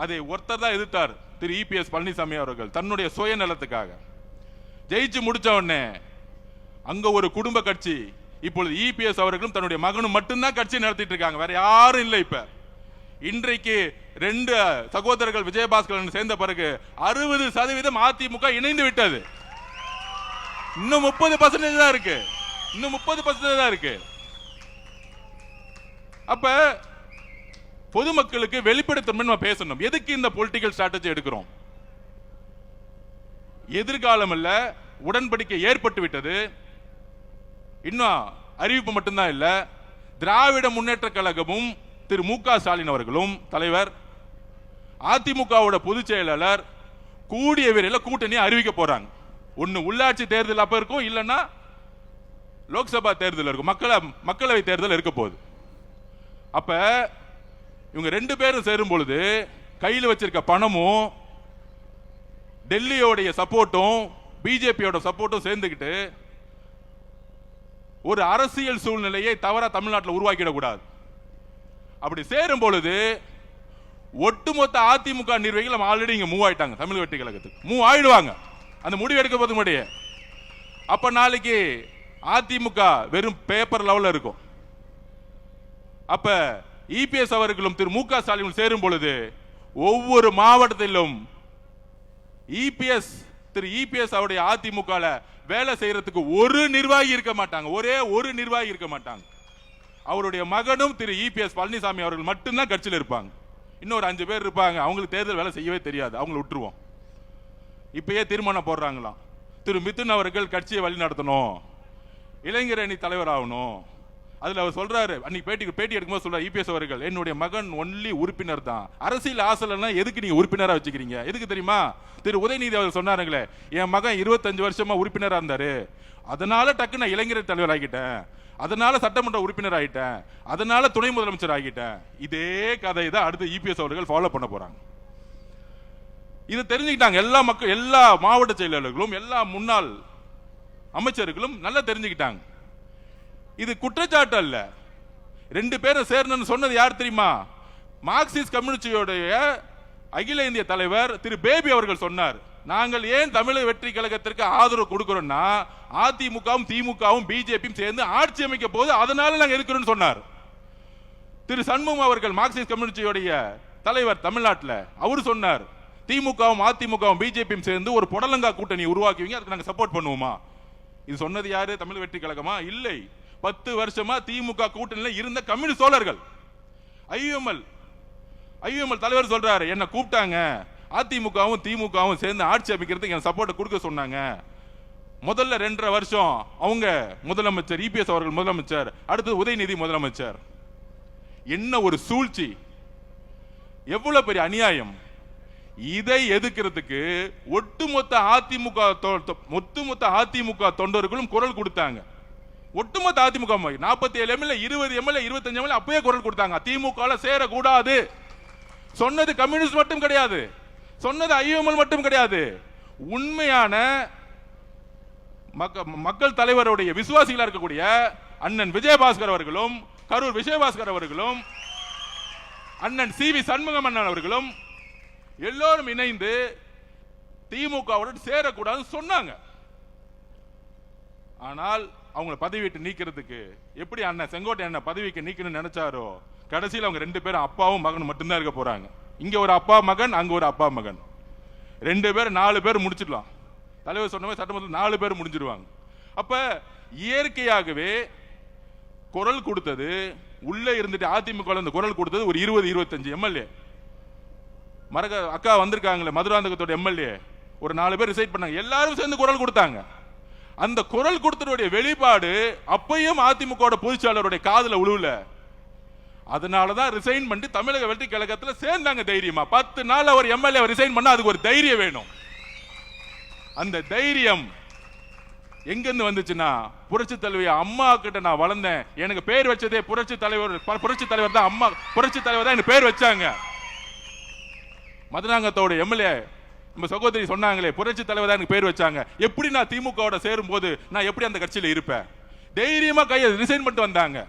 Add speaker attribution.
Speaker 1: அதை ஒருத்தர் தான் எதிர்த்தார், திரு இபிஎஸ் பழனிசாமி அவர்கள், தன்னுடைய சுயநலத்துக்காக. ஜெயிச்சு முடிச்ச உடனே அங்க ஒரு குடும்ப கட்சி, இப்பொழுது இபிஎஸ் அவர்களும் தன்னுடைய மகனும் மட்டும்தான் கட்சி நடத்திட்டு இருக்காங்க, வேற யாரும் இல்லை. இப்ப இன்றைக்கு 2 சகோதரர்கள் விஜயபாஸ்கரன் சேர்ந்த பிறகு 60% அதிமுக இணைந்து விட்டது. இன்னும் 30% தான் இருக்கு, இன்னும் 30% தான் இருக்கு. அப்ப பொதுமக்களுக்கு வெளிப்படைத்தன்மை நம்ம பேசணும். எதுக்கு இந்த பொலிட்டிக்கல் ஸ்ட்ராட்டஜி எடுக்கிறோம்? எதிர்காலம் இல்ல, உடன்படிக்கை ஏற்பட்டு விட்டது. இன்னும் அறிவிப்பு மட்டும்தான் இல்ல. திராவிட முன்னேற்ற கழகமும் திரு மு.க. ஸ்டாலின் அவர்களும் தலைவர், அதிமுகவோட பொதுச் செயலாளர் கூடிய விரைவில் கூட்டணி அறிவிக்க போறாங்க. ஒன்னு உள்ளாட்சி தேர்தல் அப்ப இருக்கும், இல்லைன்னா லோக்சபா தேர்தல் இருக்கும், மக்களவை தேர்தல் இருக்க போகுது. அப்ப இவங்க 2 பேரும் சேரும் பொழுது கையில் வச்சிருக்க பணமும் டெல்லியோடைய சப்போர்ட்டும் பிஜேபியோட சப்போர்ட்டும் சேர்ந்துக்கிட்டு ஒரு அரசியல் சூழ்நிலையை தவறா தமிழ்நாட்டில் உருவாக்கிடக்கூடாது. அப்படி சேரும் பொழுது ஒட்டுமொத்த அதிமுக நிர்வாகிகள் ஆல்ரெடி இங்க மூவ் ஆயிட்டாங்க, தமிழ் வெற்றி கழகத்துக்கு மூவ் ஆயிடுவாங்க அந்த முடிவு எடுக்க போது முன்னாடியே. அப்ப நாளைக்கு அதிமுக வெறும் பேப்பர் லெவல்ல இருக்கும். அப்ப இபிஎஸ் அவர்களும் திரு மு.க. ஸ்டாலின் சேரும் பொழுது ஒவ்வொரு மாவட்டத்திலும் திரு இபிஎஸ் அவருடைய அதிமுக வேலை செய்யறதுக்கு ஒரு நிர்வாகி இருக்க மாட்டாங்க, ஒரே ஒரு நிர்வாகி இருக்க மாட்டாங்க. அவருடைய மகனும் திரு இபிஎஸ் பழனிசாமி அவர்கள் மட்டும்தான் கட்சியில் இருப்பாங்க. இன்னொரு 5 பேர் இருப்பாங்க, அவங்களுக்கு தேர்தல் வேலை செய்யவே தெரியாது, அவங்களை விட்டுருவோம். இப்பயே தீர்மானம் போடுறாங்களாம், திரு மிதுன் அவர்கள் கட்சியை வழி நடத்தணும், இளைஞர் அணி தலைவர் ஆகணும். அதுல அவர் சொல்றாரு, அன்னைக்கு பேட்டி எடுக்கும்போது சொல்றாரு இபிஎஸ் அவர்கள், என்னுடைய மகன் ஒன்லி உறுப்பினர் தான், அரசியல் ஆசைலாம் எதுக்கு நீங்க உறுப்பினரா வச்சுக்கிறீங்க? எதுக்கு தெரியுமா? திரு உதயநிதி அவர் சொன்னாருங்களே, என் மகன் 25 வருஷமா உறுப்பினரா இருந்தாரு, அதனால டக்கு நான் இளைஞர் தலைவர் ஆகிட்டேன், அதனால சட்டமன்ற உறுப்பினர் ஆகிட்டேன், அதனால துணை முதலமைச்சர் ஆகிட்டேன். இதே கதை தான் அடுத்து இபிஎஸ் அவர்கள் ஃபாலோ பண்ண போறாங்க. இது தெரிஞ்சுக்கிட்டாங்க எல்லா மாவட்ட செயலாளர்களும் எல்லா முன்னாள் அமைச்சர்களும் நல்லா தெரிஞ்சுக்கிட்டாங்க. இது குற்றச்சாட்டு அல்ல. 2 பேரும் சேரணும்னு சொன்னது யார் தெரியுமா? மார்க்சிஸ்ட் கம்யூனிஸ்டோடைய அகில இந்திய தலைவர் திரு பேபி அவர்கள் சொன்னார், நாங்கள் ஏன் தமிழக வெற்றி கழகத்திற்கு ஆதரவு கொடுக்கிறோம்னா அதிமுகவும் திமுகவும் பிஜேபியும் சேர்ந்து ஆட்சி அமைக்க போது, அதனால நாங்கள் எதுக்கிறோம் சொன்னார். திரு சண்முகம் அவர்கள் மார்க்சிஸ்ட் கம்யூனிஸ்டோடைய தலைவர் தமிழ்நாட்டில் அவர் சொன்னார், திமுகவும் அதிமுகவும் பிஜேபியும் சேர்ந்து ஒரு புடலங்கா கூட்டணி உருவாக்குவீங்க, அதுக்கு நாங்கள் சப்போர்ட் பண்ணுவோமா? இது சொன்னது யாரு? தமிழ் வெற்றி கழகமா? இல்லை, 10 வருஷமா திமுக கூட்டணியில் இருந்த கம்யூனிஸ்ட் தோழர்கள். ஐயுஎம்எல் தலைவர் சொல்றாரு, என்ன கூப்பிட்டாங்க, அதிமுகவும் திமுகவும் சேர்ந்து ஆட்சி அமைக்கிறதுக்கு என் சப்போர்ட் கொடுக்க சொன்னாங்க. முதல்ல 2.5 வருஷம் அவங்க முதலமைச்சர் இபிஎஸ் அவர்கள் முதலமைச்சர், அடுத்து உதயநிதி முதலமைச்சர். என்ன ஒரு சூழ்ச்சி, எவ்வளவு பெரிய அநியாயம்! இதை எதிர்க்கிறதுக்கு ஒட்டுமொத்த அதிமுக தொண்டர்களும் குரல் கொடுத்தாங்க. ஒட்டுமொத்த அதிமுக 47 எம்எல்ஏ 20 எம்எல்ஏ 25 எம்எல்ஏ அப்பயே குரல் கொடுத்தாங்க, திமுக சேரக்கூடாது. சொன்னது கம்யூனிஸ்ட் மட்டும் கிடையாது, சொன்னது ஐஎம்எல் மட்டும் கிடையாது, உண்மையான மக்கள் தலைவருடைய விசுவாசிகளா இருக்கக்கூடிய அண்ணன் விஜயபாஸ்கர் அவர்களும் கரூர் விஜயபாஸ்கர் அவர்களும் அண்ணன் சி.வி. சண்முகம் அண்ணன் அவர்களும் எல்லோரும் இணைந்து திமுகவுடன் சேரக்கூடாதுன்னு சொன்னாங்க. ஆனால் அவங்க பதவி விட்டு நீக்கிறதுக்கு எப்படி அண்ணன் செங்கோட்டை அண்ணன் பதவிக்கு நீக்கணும்னு நினைச்சாரோ, கடைசியில் அவங்க 2 பேரும் அப்பாவும் மகனும் மட்டும்தான் இருக்க போறாங்க. இங்க ஒரு அப்பா மகன், அங்க ஒரு அப்பா மகன், 2 பேர் 4 பேர் முடிச்சிடலாம். தலைவர் சொன்ன மாதிரி சட்டமன்றத்தில் 4 பேர் முடிஞ்சிருவாங்க. அப்ப இயற்கையாகவே குரல் கொடுத்தது உள்ள இருந்துட்டு அதிமுக குரல் கொடுத்தது ஒரு 20-25 எம்எல்ஏ. அக்கா வந்திருக்காங்களே மதுராந்தகத்தோட எம்எல்ஏ ஒரு 4 பேர் ரிசைட் பண்ணாங்க, எல்லாரும் சேர்ந்து குரல் கொடுத்தாங்க. அந்த குரல் கொடுத்ததுடைய வெளிப்பாடு அப்பையும் அதிமுக பொதுச்சாளருடைய காதுல உழுவல. அதனாலதான் ரிசைன் பண்ணி தமிழக வெற்றி கழகத்தில் சேர்ந்தாங்க தைரியமா. 10 நாள் அவர் எம்எல்ஏ ரிசைன் பண்ண அதுக்கு ஒரு தைரியம் வேணும். அந்த தைரியம் எங்கிருந்து வந்துச்சுன்னா, புரட்சி தலைவி அம்மா கிட்ட நான் வளர்ந்தேன், எனக்கு பேர் வச்சதே புரட்சி தலைவர் தான், அம்மா புரட்சி தலைவர் தான் எனக்கு பேர் வச்சாங்க. மதுராங்கத்தோட எம்எல்ஏ நம்ம சகோதரி சொன்னாங்களே புரட்சி தலைவர் தான் எனக்கு பேர் வச்சாங்க. எப்படி நான் திமுக சேரும் போது நான் எப்படி அந்த கட்சியில இருப்பேன்? தைரியமா கையை ரிசைன் பண்ணிட்டு வந்தாங்க.